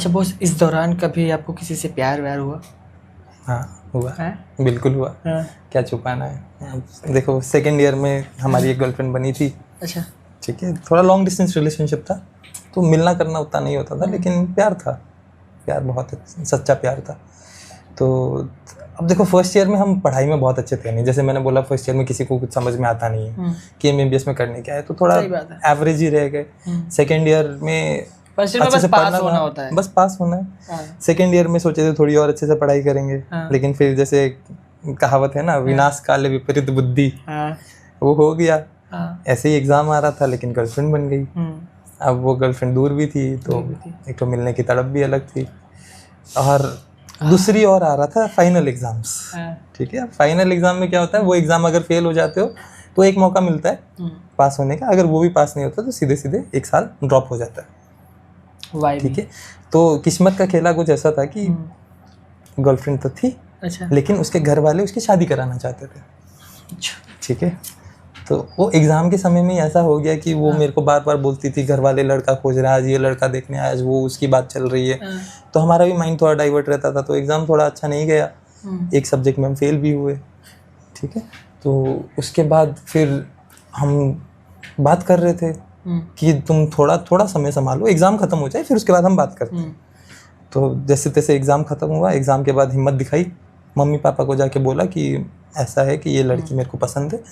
अच्छा बॉस, इस दौरान कभी आपको किसी से प्यार व्यार हुआ? हाँ हुआ है? बिल्कुल हुआ। क्या छुपाना है। देखो सेकेंड ईयर में हमारी एक गर्लफ्रेंड बनी थी। अच्छा। ठीक है, थोड़ा लॉन्ग डिस्टेंस रिलेशनशिप था, तो मिलना करना उतना नहीं होता था, लेकिन प्यार था, प्यार बहुत सच्चा प्यार था। तो अब देखो फर्स्ट ईयर में हम पढ़ाई में बहुत अच्छे थे नहीं, जैसे मैंने बोला फर्स्ट ईयर में किसी को कुछ समझ में आता नहीं है कि एमबीबीएस में करने क्या है, तो थोड़ा एवरेज ही रह गए। सेकेंड ईयर में अच्छे से पढ़ना होना होता है, बस पास होना है। सेकेंड ईयर में सोचे थे थोड़ी और अच्छे से पढ़ाई करेंगे, लेकिन फिर जैसे कहावत है ना, विनाश काले विपरीत बुद्धि, वो हो गया। ऐसे ही एग्जाम आ रहा था, लेकिन गर्लफ्रेंड बन गई। अब वो गर्लफ्रेंड दूर भी थी, तो एक तो मिलने की तड़प भी अलग थी, और दूसरी और आ रहा था फाइनल एग्जाम्स। ठीक है, फाइनल एग्जाम में क्या होता है, वो एग्जाम अगर फेल हो जाते हो तो एक मौका मिलता है पास होने का, अगर वो भी पास नहीं होता तो सीधे सीधे एक साल ड्रॉप हो जाता है। ठीक है, तो किस्मत का खेला कुछ ऐसा था कि गर्लफ्रेंड तो थी, अच्छा, लेकिन उसके घर वाले उसकी शादी कराना चाहते थे। ठीक है, तो वो एग्ज़ाम के समय में ऐसा हो गया कि वो मेरे को बार बार बोलती थी घर वाले लड़का खोज रहे हैं, आज ये लड़का देखने आया, आज वो उसकी बात चल रही है। तो हमारा भी माइंड थोड़ा डाइवर्ट रहता था, तो एग्ज़ाम थोड़ा अच्छा नहीं गया, एक सब्जेक्ट में हम फेल भी हुए। ठीक है, तो उसके बाद फिर हम बात कर रहे थे कि तुम थोड़ा समय संभालो, एग्ज़ाम ख़त्म हो जाए फिर उसके बाद हम बात करते हैं। तो जैसे तैसे एग्ज़ाम ख़त्म हुआ, एग्ज़ाम के बाद हिम्मत दिखाई, मम्मी पापा को जाके बोला कि ऐसा है कि ये लड़की मेरे को पसंद है,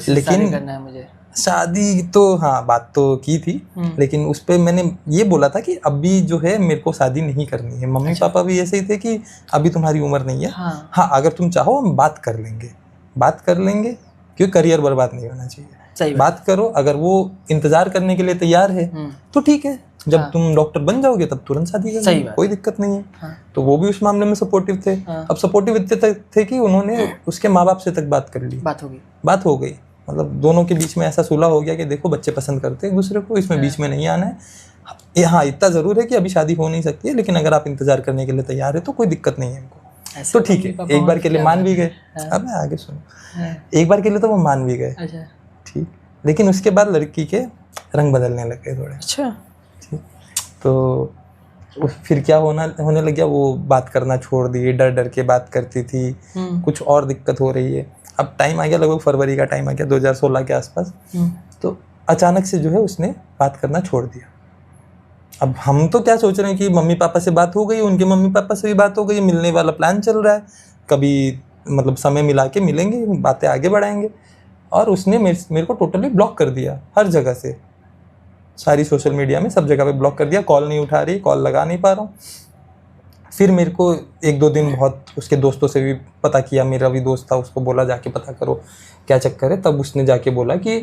लेकिन करना है मुझे शादी। तो हाँ बात तो की थी, लेकिन उस पर मैंने ये बोला था कि अभी जो है मेरे को शादी नहीं करनी है। मम्मी पापा भी ऐसे ही थे कि अभी तुम्हारी उम्र नहीं है, हाँ अगर तुम चाहो हम बात कर लेंगे, क्योंकि करियर बर्बाद नहीं होना चाहिए, बात करो। अगर वो इंतजार करने के लिए तैयार है तो ठीक है, जब तुम डॉक्टर बन जाओगे तब तुरंत शादी कर लेंगे, कोई दिक्कत नहीं है। तो वो भी उस मामले में सपोर्टिव थे। अब सपोर्टिव इतने तक थे कि उन्होंने उसके माँ बाप से तक बात कर ली, बात हो गई। मतलब दोनों के बीच में ऐसा सुलह हो गया कि देखो बच्चे पसंद करते हैं एक दूसरे को, इसमें बीच में नहीं आना है। हाँ इतना ज़रूर है कि अभी शादी हो नहीं सकती है, लेकिन अगर आप इंतजार करने के लिए तैयार है तो कोई दिक्कत नहीं है हमको। तो ठीक है, एक बार के लिए मान भी गए। अब आगे सुनो, एक बार के लिए तो वो मान भी गए, ठीक, लेकिन उसके बाद लड़की के रंग बदलने लग गए थोड़े। अच्छा, तो फिर क्या होने लग गया, वो बात करना छोड़ दी, डर डर के बात करती थी, कुछ और दिक्कत हो रही है। अब टाइम आ गया, लगभग फरवरी का टाइम आ गया 2016 के आसपास, तो अचानक से जो है उसने बात करना छोड़ दिया। अब हम तो क्या सोच रहे हैं कि मम्मी पापा से बात हो गई, उनके मम्मी पापा से भी बात हो गई, मिलने वाला प्लान चल रहा है, कभी मतलब समय मिला के मिलेंगे, बातें आगे बढ़ाएंगे। और उसने मेरे को टोटली ब्लॉक कर दिया, हर जगह से, सारी सोशल मीडिया में सब जगह पे ब्लॉक कर दिया। कॉल नहीं उठा रही, कॉल लगा नहीं पा रहा हूँ। फिर मेरे को एक दो दिन बहुत उसके दोस्तों से भी पता किया, मेरा भी दोस्त था, उसको बोला जाके पता करो क्या चक्कर है। तब उसने जाके बोला कि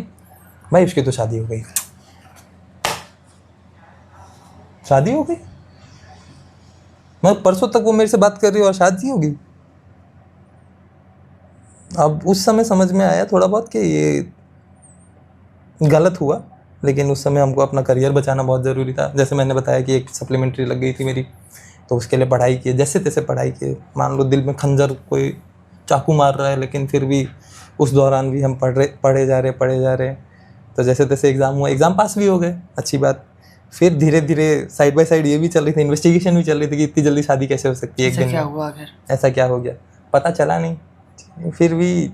भाई उसकी तो शादी हो गई। शादी हो गई? मतलब परसों तक वो मेरे से बात कर रही है और शादी हो गई। अब उस समय समझ में आया थोड़ा बहुत कि ये गलत हुआ, लेकिन उस समय हमको अपना करियर बचाना बहुत ज़रूरी था। जैसे मैंने बताया कि एक सप्लीमेंट्री लग गई थी मेरी, तो उसके लिए पढ़ाई की, जैसे तैसे पढ़ाई की। मान लो दिल में खंजर कोई चाकू मार रहा है, लेकिन फिर भी उस दौरान भी हम पढ़े जा रहे। तो जैसे तैसे एग्ज़ाम हुआ, एग्ज़ाम पास भी हो गए, अच्छी बात। फिर धीरे धीरे साइड बाय साइड ये भी चल रही थी, इन्वेस्टिगेशन भी चल रही थी कि इतनी जल्दी शादी कैसे हो सकती है, एक दिन में ऐसा क्या हो गया, पता चला नहीं। फिर भी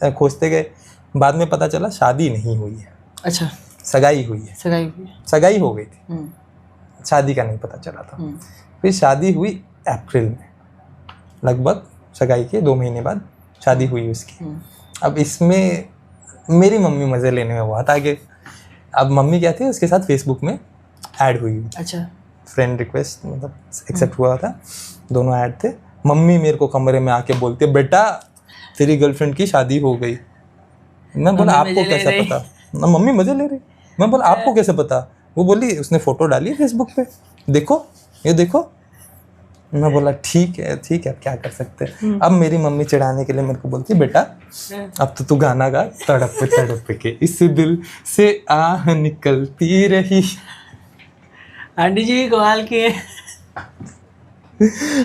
खोजते गए, बाद में पता चला शादी नहीं हुई है। अच्छा, सगाई हुई है। सगाई हो गई थी, शादी का नहीं पता चला था। फिर शादी हुई अप्रैल में, लगभग सगाई के 2 महीने बाद शादी हुई उसकी। अब इसमें मेरी मम्मी मज़े लेने में बहुत आगे। अब मम्मी क्या थी, उसके साथ फेसबुक में ऐड हुई। अच्छा, फ्रेंड रिक्वेस्ट मतलब एक्सेप्ट हुआ था, दोनों ऐड थे। मम्मी मेरे को कमरे में आके बोलती है, बेटा तेरी गर्लफ्रेंड की शादी हो गई। मैं बोला आपको कैसे पता? मम्मी मजे ले रही। मैं बोला आपको कैसे पता? वो बोली उसने फोटो डाली है फेसबुक पे, देखो ये देखो। मैं बोला ठीक है अब क्या कर सकते हैं। अब मेरी मम्मी चिढ़ाने के लिए मेरे को बोलती, बेटा अब तो तू गाना गा, तड़प तड़प के इस दिल से आह निकलती रही। आंटी जी कमाल की है।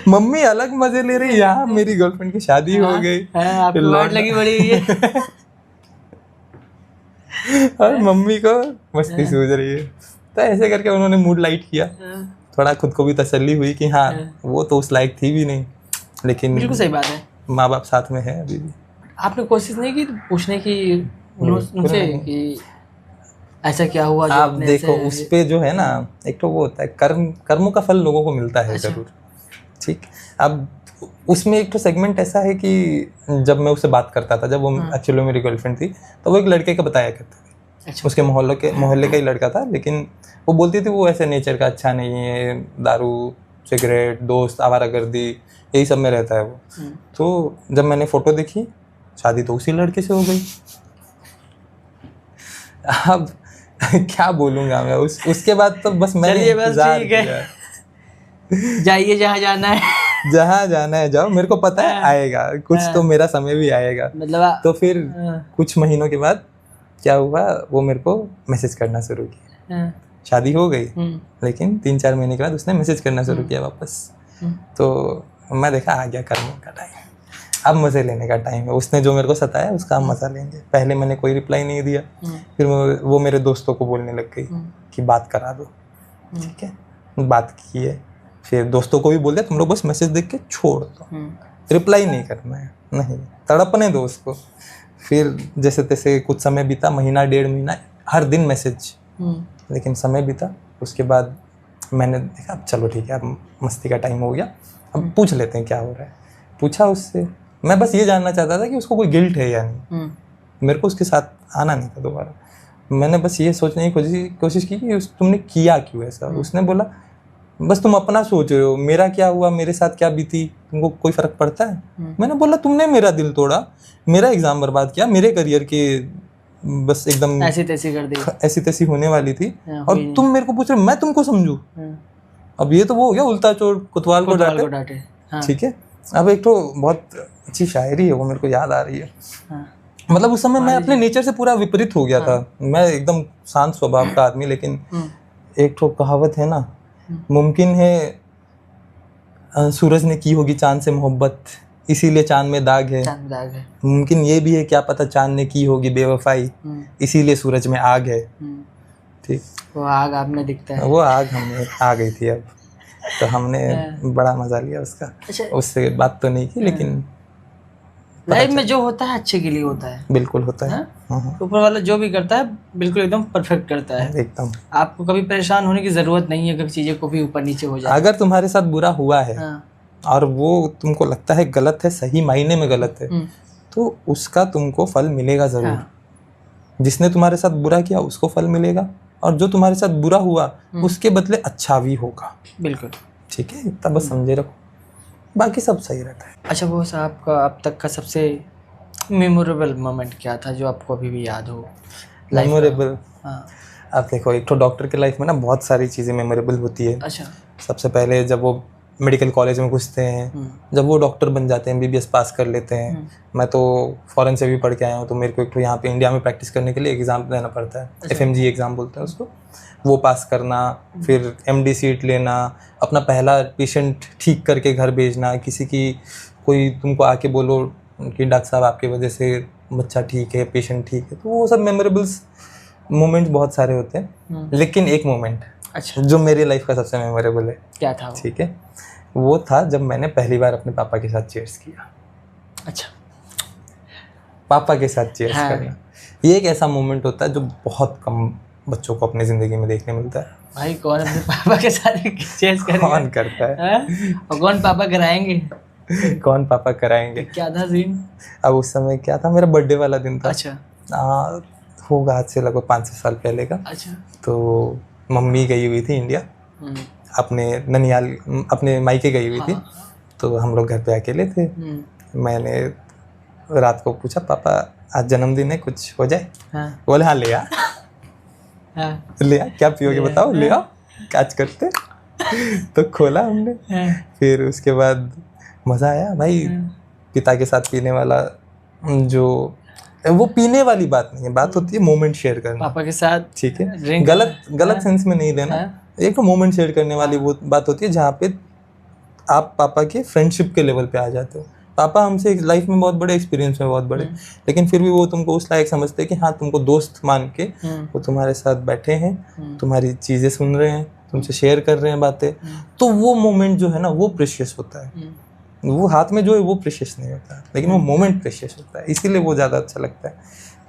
मम्मी अलग मजे ले रही, यहाँ मेरी गर्लफ्रेंड की शादी हो गई, आपको वाट लगी बड़ी हुई है। और मम्मी को मस्ती सूझ रही है। तो ऐसे करके उन्होंने मूड लाइट किया। थोड़ा खुद को भी तसल्ली हुई कि हाँ वो तो उस लायक थी भी नहीं, लेकिन बिल्कुल सही बात है। माँ बाप साथ में है अभी भी। आपने कोशिश नहीं की पूछने की उनसे कि ऐसा क्या हुआ जो आप आपने देखो ऐसे- उस पे जो है ना, एक तो वो होता है कर्मों का फल लोगों को मिलता है अच्छा। जरूर, ठीक। अब उसमें एक तो सेगमेंट ऐसा है कि जब मैं उससे बात करता था, जब वो एक्चुअली मेरी गर्लफ्रेंड थी, तो वो एक लड़के का बताया करती थी। अच्छा। उसके मोहल्ले का ही लड़का था, लेकिन वो बोलती थी वो ऐसे नेचर का अच्छा नहीं है, दारू सिगरेट दोस्त आवारागर्दी यही सब में रहता है वो। तो जब मैंने फोटो देखी, शादी तो उसी लड़के से हो गई। अब क्या बोलूंगा मैं, उसके बाद तो बस मैंने चलिए बस इंतजार ठीक है। किया। जाइए जहाँ जाना है। जहाँ जाना है जाओ, मेरे को पता है आएगा कुछ, तो मेरा समय भी आएगा। मतलब तो फिर कुछ महीनों के बाद क्या हुआ, वो मेरे को मैसेज करना शुरू किया। शादी हो गई, लेकिन 3-4 महीने के बाद उसने मैसेज करना शुरू किया वापस। तो मैं देखा आ गया कर्म का टाइम, अब मज़े लेने का टाइम है। उसने जो मेरे को सताया उसका हम मज़ा लेंगे। पहले मैंने कोई रिप्लाई नहीं दिया, फिर वो मेरे दोस्तों को बोलने लग गई कि बात करा दो, ठीक है। बात की है, फिर दोस्तों को भी बोल दिया तुम लोग बस मैसेज देख के छोड़ दो, रिप्लाई नहीं करना है, नहीं तड़पने दो उसको। फिर जैसे तैसे कुछ समय बीता, महीना 1.5 महीना, हर दिन मैसेज, लेकिन समय बीता। उसके बाद मैंने देखा चलो ठीक है, अब मस्ती का टाइम हो गया, अब पूछ लेते हैं क्या हो रहा है। पूछा उससे, मैं बस ये जानना चाहता था कि उसको कोई गिल्ट है या नहीं। मेरे को उसके साथ आना नहीं था दोबारा। मैंने बस ये सोचने की कोशिश की कि तुमने किया क्यों ऐसा। उसने बोला बस तुम अपना सोच रहे हो, मेरा क्या हुआ, मेरे साथ क्या बीती, तुमको कोई फर्क पड़ता है। मैंने बोला तुमने मेरा दिल तोड़ा, मेरा एग्जाम बर्बाद किया, मेरे करियर के बस एकदम ऐसी तैसी कर दी, ऐसी तैसी होने वाली थी, और तुम मेरे को पूछ रहे हो मैं तुमको समझूं। अब ये तो वो हो गया उल्टा चोर कोतवाल को डांटे। ठीक है। अब एक तो बहुत अच्छी शायरी है वो मेरे को याद आ रही है। मतलब उस समय मैं अपने नेचर से पूरा विपरीत हो गया था। मैं एकदम शांत स्वभाव का आदमी, लेकिन एक तो कहावत है ना, मुमकिन है सूरज ने की होगी चांद से मोहब्बत, इसीलिए चांद में दाग है। मुमकिन ये भी है क्या पता चांद ने की होगी बेवफाई, इसीलिए सूरज में आग है। ठीक, वो आग आप में दिखता है, वो आग हमें आ गई थी अब, तो हमने बड़ा मजा लिया उसका। अच्छा। उससे बात तो नहीं की, लेकिन लाइफ में जो होता है अच्छे के लिए होता है। बिल्कुल होता है। ऊपर वाला जो भी करता है बिल्कुल एकदम परफेक्ट करता है, एकदम। आपको कभी परेशान होने की जरूरत नहीं है, कभी चीजें को भी ऊपर नीचे हो जाए। अगर तुम्हारे साथ बुरा हुआ है और वो तुमको लगता है गलत है, सही मायने में गलत है, तो उसका तुमको फल मिलेगा जरूर। जिसने तुम्हारे साथ बुरा किया उसको फल मिलेगा, और जो तुम्हारे साथ बुरा हुआ उसके बदले अच्छा भी होगा। बिल्कुल ठीक है, इतना बस समझे रखो, बाकी सब सही रहता है। अच्छा, वो आपका अब तक का सबसे मेमोरेबल मोमेंट क्या था जो आपको अभी भी याद हो? मेमोरेबल, आप देखो एक तो डॉक्टर के लाइफ में ना बहुत सारी चीज़ें मेमोरेबल होती है। अच्छा। सबसे पहले जब वो मेडिकल कॉलेज में घुसते हैं, जब वो डॉक्टर बन जाते हैं, MBBS पास कर लेते हैं। मैं तो फॉरेन से भी पढ़ के आया हूँ, तो मेरे को एक तो यहाँ पे इंडिया में प्रैक्टिस करने के लिए एग्ज़ाम देना पड़ता है। अच्छा। FMG एग्ज़ाम बोलते हैं उसको, वो पास करना, फिर MD सीट लेना, अपना पहला पेशेंट ठीक करके घर भेजना, किसी की कोई तुमको आके बोलो कि डॉक्टर साहब आपकी वजह से बच्चा ठीक है, पेशेंट ठीक है, तो वो सब मेमोरेबल्स मोमेंट्स बहुत सारे होते हैं। लेकिन एक मोमेंट, अच्छा, जो मेरी लाइफ का सबसे मेमोरेबल है, क्या था? ठीक है, वो था जब मैंने पहली बार अपने पापा के साथ चीयर्स किया। अच्छा, पापा के साथ चीयर्स करना, ये एक ऐसा मोमेंट होता है जो बहुत कम बच्चों को अपनी जिंदगी में देखने मिलता है। भाई कौन अपने पापा के साथ चीयर्स करेगा? कौन करता है? और कौन पापा कराएंगे? कौन पापा कराएंगे? क्या था सीन? अब उस समय क्या था, मेरा बर्थडे वाला दिन था। अच्छा। होगा आज से लगभग 5-6 साल पहले का। अच्छा। तो मम्मी गई हुई थी इंडिया, अपने ननियाल, अपने मायके गई हुई थी। तो हम लोग घर पे अकेले थे। मैंने रात को पूछा पापा आज जन्मदिन है, कुछ हो जाए? बोले हाँ ले आ। ले आ, क्या पियोगे बताओ, ले आओ कैच करते। तो खोला हमने, फिर उसके बाद मज़ा आया भाई। पिता के साथ पीने वाला, जो वो पीने वाली बात नहीं है, बात होती है मोमेंट शेयर करना पापा के साथ। ठीक है, गलत सेंस में नहीं लेना, एक तो मोमेंट शेयर करने वाली वो बात होती है जहाँ पे आप पापा के फ्रेंडशिप के लेवल पे आ जाते हो। पापा हमसे लाइफ में बहुत बड़े एक्सपीरियंस है, बहुत बड़े, लेकिन फिर भी वो तुमको उस लायक समझते हैं कि हाँ तुमको दोस्त मान के वो तुम्हारे साथ बैठे हैं, तुम्हारी चीज़ें सुन रहे हैं, तुमसे शेयर कर रहे हैं बातें, तो वो मोमेंट जो है ना वो प्रेशियस होता है। वो हाथ में जो है वो प्रेशियस नहीं होता, लेकिन वो मोमेंट प्रेशियस होता है, इसीलिए वो ज़्यादा अच्छा लगता है।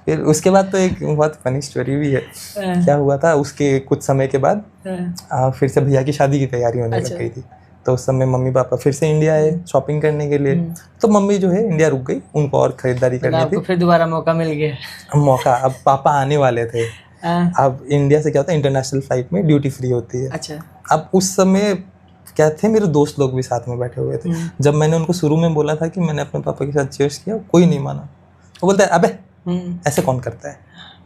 फिर उसके बाद तो एक बहुत फनी स्टोरी भी है। क्या हुआ था, उसके कुछ समय के बाद फिर से भैया की शादी की तैयारी होने लग गई थी। तो उस समय मम्मी पापा फिर से इंडिया आए शॉपिंग करने के लिए। तो मम्मी जो है इंडिया रुक गई, उनको और खरीदारी करनी थी। फिर दोबारा मौका मिल गया। मौका, अब पापा आने वाले थे। अब इंडिया से क्या होता है, इंटरनेशनल फ्लाइट में ड्यूटी फ्री होती है। अच्छा। अब उस समय क्या थे, मेरे दोस्त लोग भी साथ में बैठे हुए थे। जब मैंने उनको शुरू में बोला था कि मैंने अपने पापा के साथ चीयर्स किया, कोई नहीं माना। वो बोलता है अबे ऐसे कौन करता है,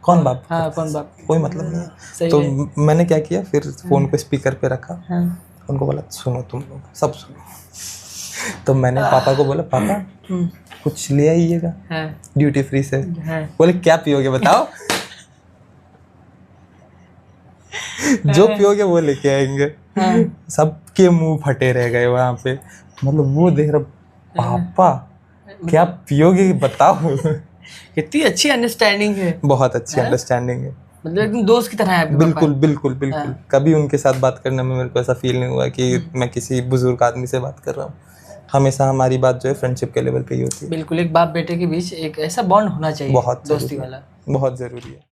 कौन बाप, कौन बाप, कोई मतलब नहीं है। तो मैंने क्या किया, फिर फोन को स्पीकर पे रखा, उनको बोला सुनो तुम लोग सब सुनो। तो मैंने पापा को बोला पापा कुछ ले आइएगा ड्यूटी फ्री से। बोले क्या पियोगे बताओ। जो पियोगे वो लेके आएंगे। सबके मुंह फटे रह गए वहां पे, मतलब वो देख रहा पापा क्या पियोगे बताओ। कितनी अच्छी अंडरस्टैंडिंग है। बहुत अच्छी अंडरस्टैंडिंग है, मतलब एकदम दोस्त की तरह है। बिल्कुल बिल्कुल बिल्कुल। कभी उनके साथ बात करने में मेरे को ऐसा फील नहीं हुआ कि मैं किसी बुजुर्ग आदमी से बात कर रहा हूँ। हमेशा हमारी बात जो है फ्रेंडशिप के लेवल पे ही होती है। बिल्कुल, एक बाप बेटे के बीच एक ऐसा बॉन्ड होना चाहिए, बहुत दोस्ती वाला, बहुत जरूरी है।